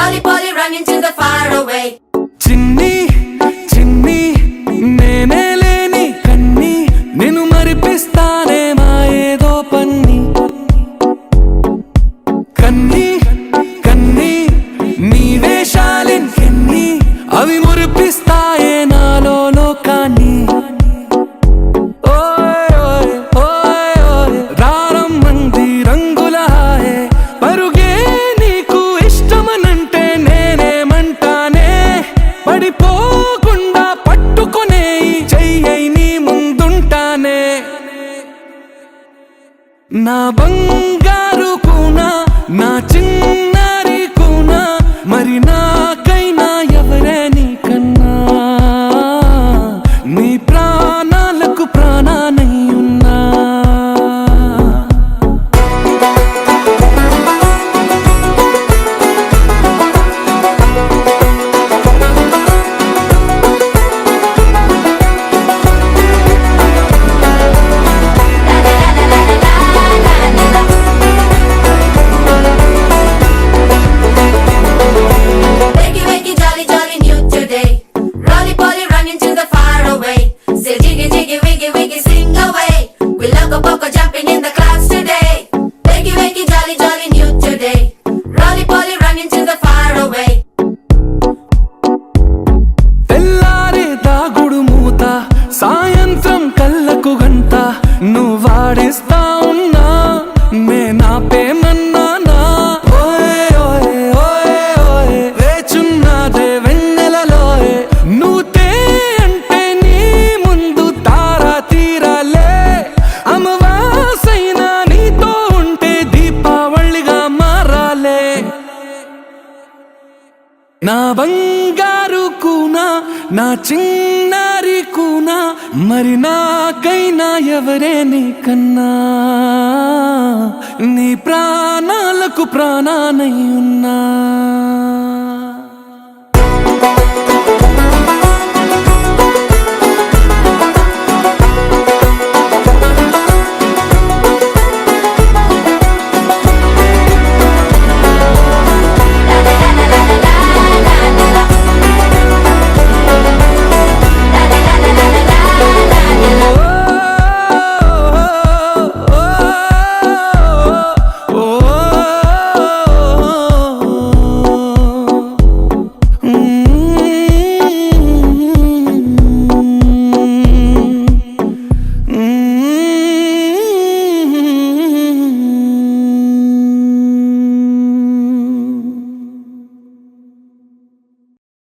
Roly-poly running to the far away. చిన్ని చిన్ని నేనే లేని కన్ని నిన్ను మరిపిస్తానే మా ఏదో పన్ని కన్ని కన్ని నీ వేషాలెన్ని అవి మురిపిస్తాయే నాలో లోకాన్ని రారమ్మంది రంగుల హాయే పరుగే నీకు ఇష్టమనంటే నేనేమంటానే పడిపోకుండా పట్టుకునే చెయ్యై నీ ముందుంటానే నా బంగారు కూనా నా చిన్నారి కూనా మరి నాకైనా ఎవరే నీకన్నా నీ ప్రాణాలకు ప్రాణానై ఉన్నా Wakey, wakey, jolly, jolly, new today. Roly-poly running to the far away. Say jiggy, jiggy, wiggy, wiggy, sing away. We loco poco jumping in the clouds today. Wakey, wakey, jolly, jolly, new today. Roly-poly running to the far away. తెల్లారే దాగుడు మూత సాయంత్రం కళ్ళకు గంట నువ్వాడేస్తా ఉన్నా నేనాపేమన్నానా ఓయే ఓయే ఓయే ఓయే వేచున్నదే వెన్నెలలోయే నువ్వుతే అంటే నీ ముందు తారా తీరాలే అమవాసైనా నీతో ఉంటే దీపావళిగా మారాలే నా బంగారు కూనా నా చిన్నారి కూనా మరి నాకైనా ఎవరే నీకన్నా నీ ప్రాణాలకు ప్రాణానై ఉన్నా